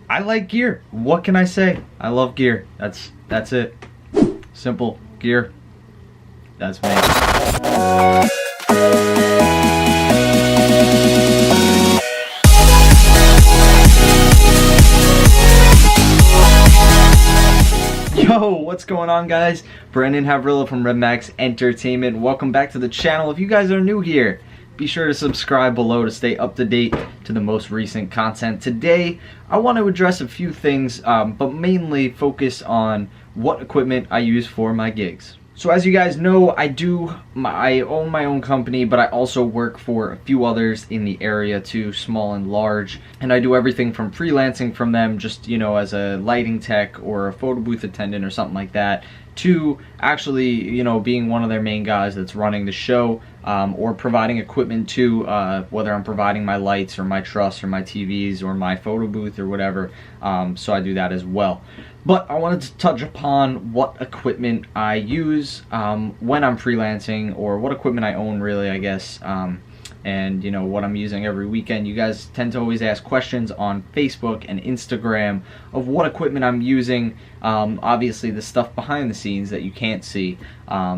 I like gear. What can I say? I love gear. That's it. Simple. Gear. That's me. Yo, what's going on, guys? Brendan Havrilla from Redmax Entertainment. Welcome back to the channel. If you guys are new here, be sure to subscribe below to stay up to date to the most recent content. Today, I want to address a few things, but mainly focus on what equipment I use for my gigs. So as you guys know, I own my own company, but I also work for a few others in the area too, small and large. And I do everything from freelancing from them, just, you know, as a lighting tech or a photo booth attendant or something like that, to actually, you know, being one of their main guys that's running the show, or providing equipment to, whether I'm providing my lights or my truss or my TVs or my photo booth or whatever. So I do that as well. But I wanted to touch upon what equipment I use when I'm freelancing, or what equipment I own, really, I guess, and you know, what I'm using every weekend. You guys tend to always ask questions on Facebook and Instagram of what equipment I'm using. Obviously the stuff behind the scenes that you can't see,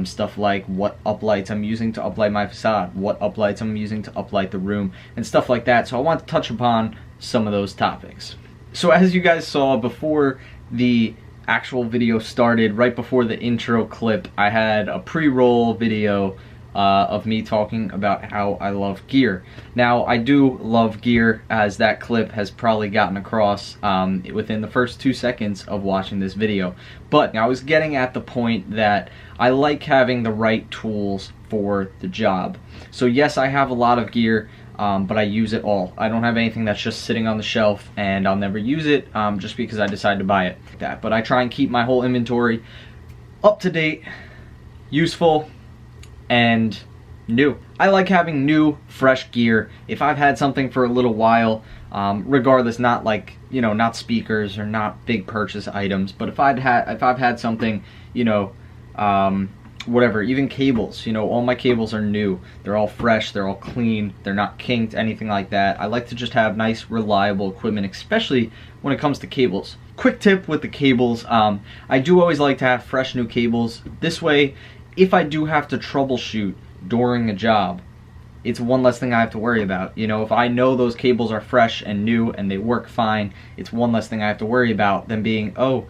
stuff like what uplights I'm using to uplight my facade, what uplights I'm using to uplight the room, and stuff like that. So I want to touch upon some of those topics. So as you guys saw before the actual video started, right before the intro clip, I had a pre-roll video of me talking about how I love gear. Now, I do love gear, as that clip has probably gotten across within the first 2 seconds of watching this video. But I was getting at the point that I like having the right tools for the job. So yes, I have a lot of gear, but I use it all. I don't have anything that's just sitting on the shelf and I'll never use it just because I decided to buy it. But I try and keep my whole inventory up to date, useful, and new. I like having new, fresh gear. If I've had something for a little while, regardless, not like, you know, not speakers or not big purchase items, but if I've had something, you know, whatever, even cables, you know, all my cables are new. They're all fresh, they're all clean, they're not kinked, anything like that. I like to just have nice, reliable equipment, especially when it comes to cables. Quick tip with the cables, I do always like to have fresh new cables. This way, if I do have to troubleshoot during a job, it's one less thing I have to worry about. You know, if I know those cables are fresh and new and they work fine, it's one less thing I have to worry about than being, oh,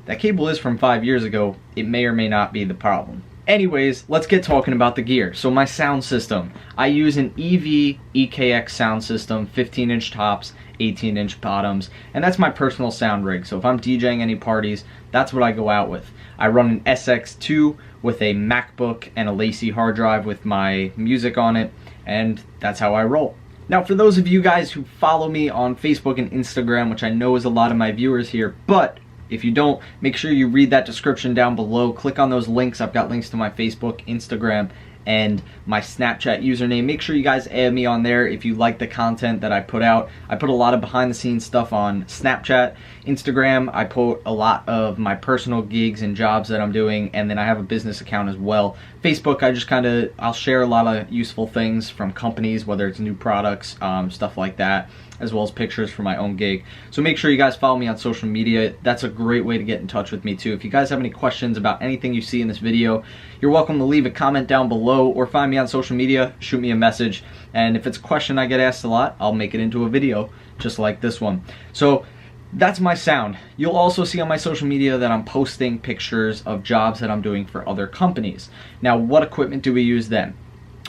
that cable is from 5 years ago, it may or may not be the problem. Anyways, let's get talking about the gear. So my sound system, I use an EV EKX sound system, 15-inch tops, 18-inch bottoms, and that's my personal sound rig. So if I'm DJing any parties, that's what I go out with. I run an SX2 with a MacBook and a LaCie hard drive with my music on it, and that's how I roll. Now, for those of you guys who follow me on Facebook and Instagram, which I know is a lot of my viewers here, but if you don't, make sure you read that description down below. Click on those links. I've got links to my Facebook, Instagram, and my Snapchat username. Make sure you guys add me on there if you like the content that I put out. I put a lot of behind the scenes stuff on Snapchat. Instagram, I put a lot of my personal gigs and jobs that I'm doing, and then I have a business account as well. Facebook, I just I'll share a lot of useful things from companies, whether it's new products, stuff like that, as well as pictures for my own gig. So make sure you guys follow me on social media. That's a great way to get in touch with me too. If you guys have any questions about anything you see in this video, you're welcome to leave a comment down below or find me on social media, shoot me a message, and if it's a question I get asked a lot, I'll make it into a video just like this one. So that's my sound. You'll also see on my social media that I'm posting pictures of jobs that I'm doing for other companies. Now, what equipment do we use then?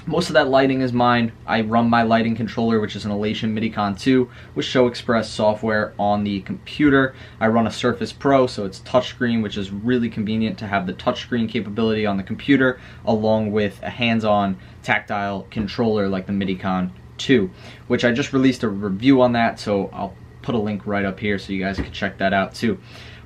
Most of that lighting is mine. I run my lighting controller, which is an Elation Midicon 2 with Show Express software on the computer. I run a Surface Pro, so it's touchscreen, which is really convenient to have the touchscreen capability on the computer, along with a hands-on tactile controller like the Midicon 2, which I just released a review on that, so I'll put a link right up here so you guys can check that out too.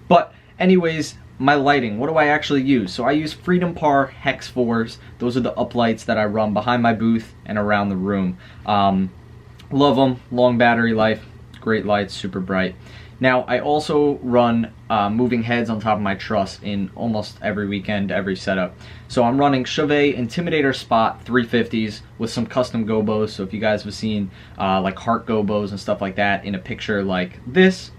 But anyways, my lighting, what do I actually use? So I use Freedom Par Hex 4s. Those are the uplights that I run behind my booth and around the room. Love them, long battery life, great lights, super bright. Now, I also run moving heads on top of my truss in almost every weekend, every setup. So I'm running Chauvet Intimidator Spot 350s with some custom gobos. So if you guys have seen like heart gobos and stuff like that in a picture like this,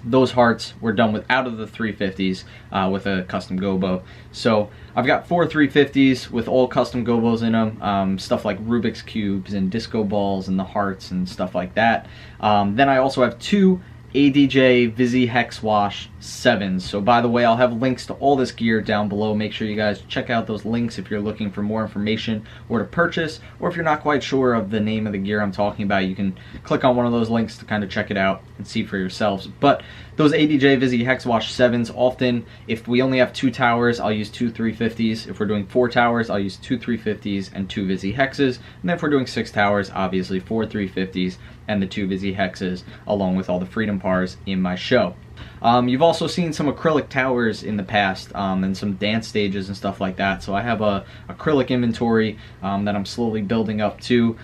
those hearts were done with out of the 350s with a custom gobo. So I've got 4 350s with all custom gobos in them, stuff like Rubik's cubes and disco balls and the hearts and stuff like that. Then I also have 2 ADJ Vizzy Hex Wash 7s. So by the way, I'll have links to all this gear down below. Make sure you guys check out those links if you're looking for more information or to purchase, or if you're not quite sure of the name of the gear I'm talking about, you can click on one of those links to kind of check it out and see for yourselves. But those ADJ Vizzy Hex Wash 7s, often if we only have 2 towers, I'll use 2 350s. If we're doing 4 towers, I'll use 2 350s and 2 Vizzy Hexes. And then if we're doing 6 towers, obviously 4 350s and the 2 Vizzy Hexes, along with all the Freedom Pars in my show. You've also seen some acrylic towers in the past, and some dance stages and stuff like that. So I have a acrylic inventory that I'm slowly building up to.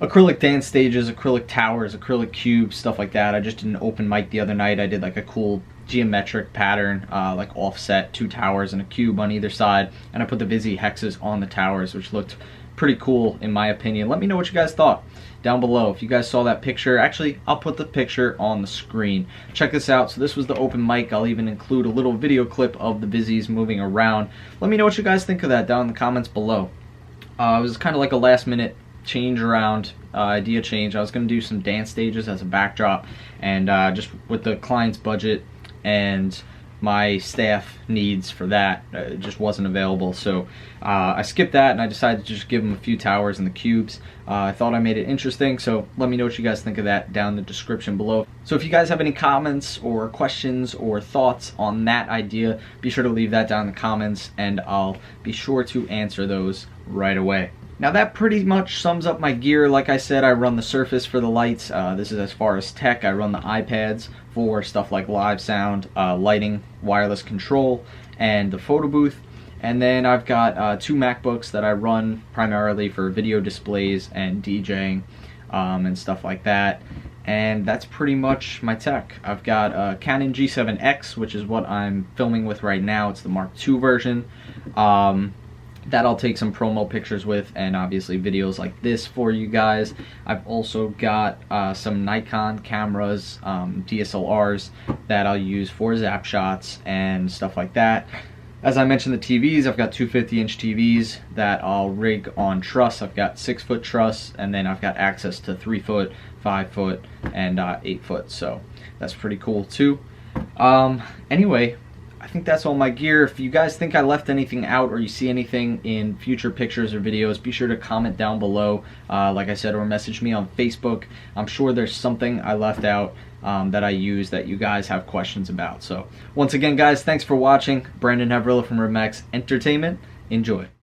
Acrylic dance stages, acrylic towers, acrylic cubes, stuff like that. I just did an open mic the other night. I did like a cool geometric pattern, like offset, 2 towers and a cube on either side, and I put the Vizzy Hexes on the towers, which looked pretty cool in my opinion. Let me know what you guys thought down below. If you guys saw that picture, actually I'll put the picture on the screen. Check this out. So this was the open mic. I'll even include a little video clip of the Vizzies moving around. Let me know what you guys think of that down in the comments below. It was kind of like a last minute change around, idea change. I was going to do some dance stages as a backdrop, and just with the client's budget and my staff needs for that, it just wasn't available. So I skipped that and I decided to just give them a few towers and the cubes. I thought I made it interesting, so let me know what you guys think of that down in the description below. So if you guys have any comments or questions or thoughts on that idea, be sure to leave that down in the comments and I'll be sure to answer those right away. Now that pretty much sums up my gear. Like I said, I run the Surface for the lights. This is as far as tech. I run the iPads for stuff like live sound, lighting, wireless control, and the photo booth. And then I've got 2 MacBooks that I run primarily for video displays and DJing and stuff like that. And that's pretty much my tech. I've got a Canon G7X, which is what I'm filming with right now. It's the Mark II version. That I'll take some promo pictures with, and obviously videos like this for you guys. I've also got some Nikon cameras, DSLRs, that I'll use for zap shots and stuff like that. As I mentioned, the TVs, I've got 2 50-inch TVs that I'll rig on truss. I've got 6-foot truss, and then I've got access to 3-foot, 5-foot, and 8-foot, so that's pretty cool too. Anyway, I think that's all my gear. If you guys think I left anything out or you see anything in future pictures or videos, be sure to comment down below, like I said, or message me on Facebook. I'm sure there's something I left out that I use that you guys have questions about. So once again, guys, thanks for watching. Brandon Havrilla from RedMax Entertainment. Enjoy.